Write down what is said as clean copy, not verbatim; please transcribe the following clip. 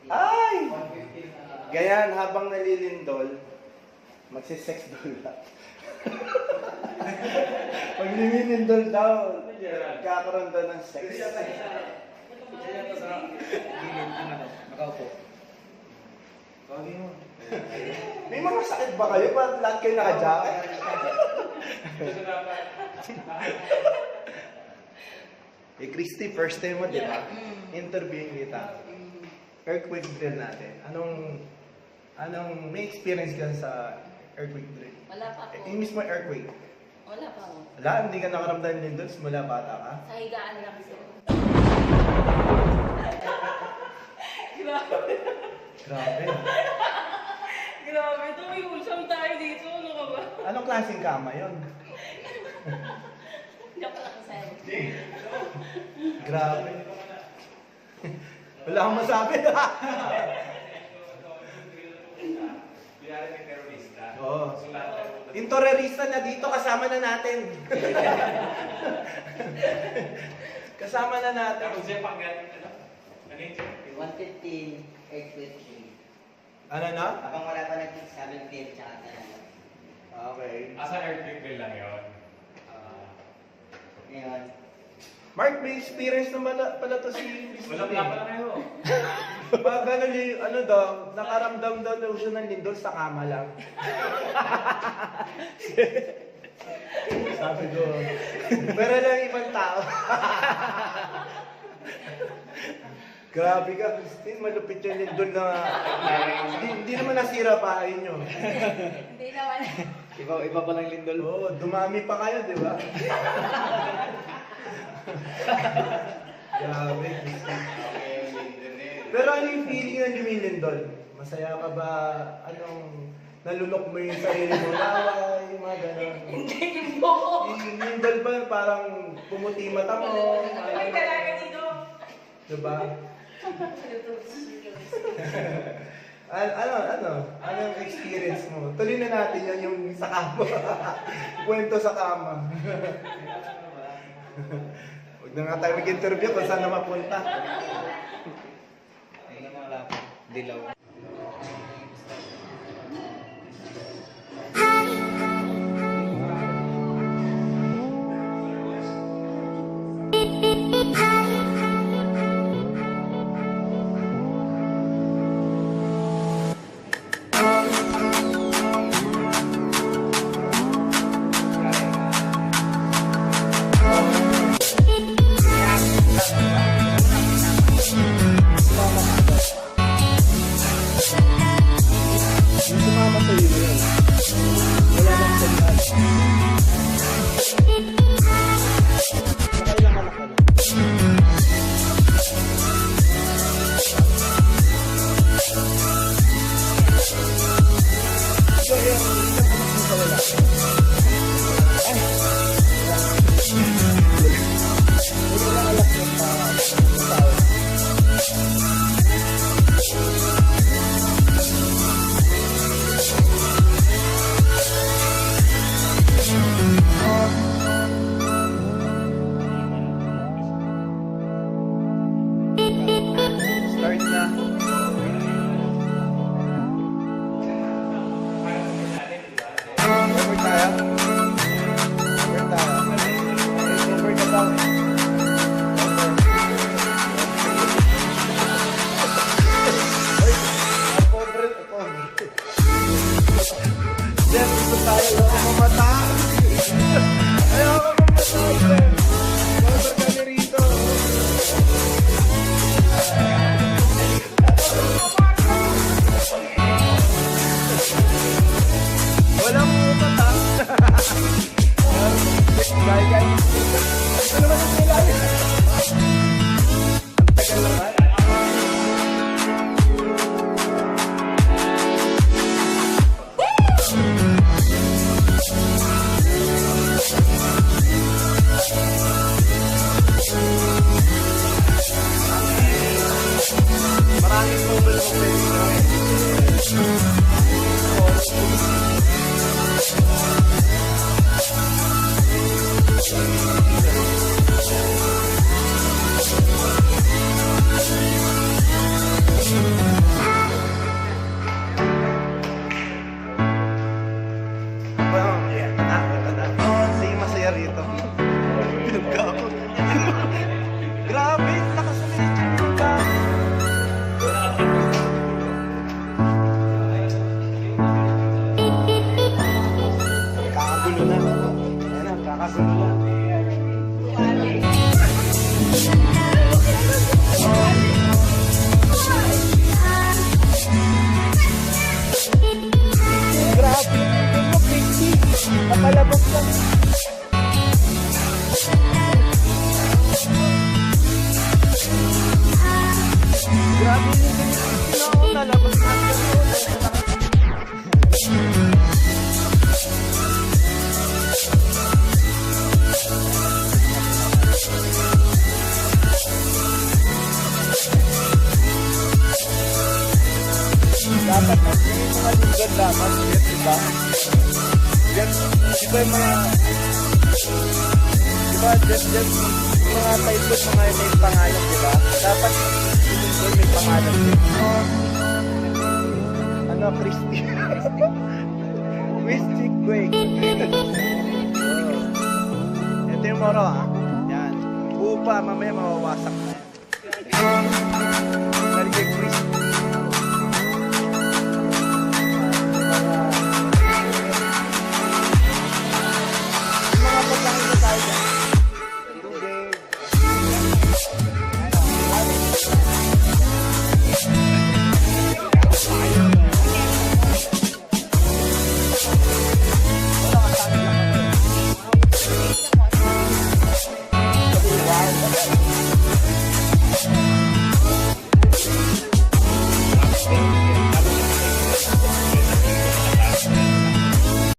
Ay! Ganyan, habang nalilindol, magsisex doll lang. Pag nililindol daw, kakaroon daw ng sex. Nakaupo. May mga sakit ba kayo? Ba't lahat kayo naka-jacket? Eh, Christy, first time mo, di ba? Interviewing kita. Earthquake drill natin. May experience ka sa earthquake drill? Wala pa ako. Yung mismo earthquake? Wala pa ako. Wala, hindi ka nakaramdam din doon mula bata ka? Sa higaan lang siya. Grabe. Grabe, tumihulsam tayo dito. Ano ka ba? Anong klaseng kama yon? Joke lang sa'yo. Grabe. Wala akong masabi. Oo. Yung terorista na dito, kasama na natin. Kasama na natin. 115, 823. Ano na? Habang wala pa nag-17, tsaka tayo. Okay. Asa earthquake drill lang yun? Ngayon, Mark, may experience naman pala to si Walang pala kayo. Pag ano daw, nakaramdam daw siya ng lindol sa kama lang. Sabi ko, pero lang ibang tao. Grabe ka, Christine, malupit yung lindol na hindi naman nasira pa nyo. Hindi naman. iba pa lang lindol. Oo, dumami pa kayo, di ba? Grabe, Christine. Pero ano yung feeling na lumilindol? Masaya ka ba? Anong nalunok mo yung sarili mo? Naway, mga gano'n. Hindi mo. Yung lindol ba parang pumuti mata mo? May talaga dito. Diba? Anong experience mo? Tuloy na natin yan yung sa kama. Kwento sa kama. Huwag na nga tayo mag-interview kung saan na mapunta. Ayun ang mga lapo. Dilaw. dapat. Yung mga lindol dapat. Jet, diba? Jet, diba yung mga... Diba, jet, mga typhoon, mga may pangalan, diba? Dapat yung lindol may pangalan din. Ano, Christy? Mystic Quake. Ito yung moro, ha? Yan. Buo pa, mamaya mawawasak na.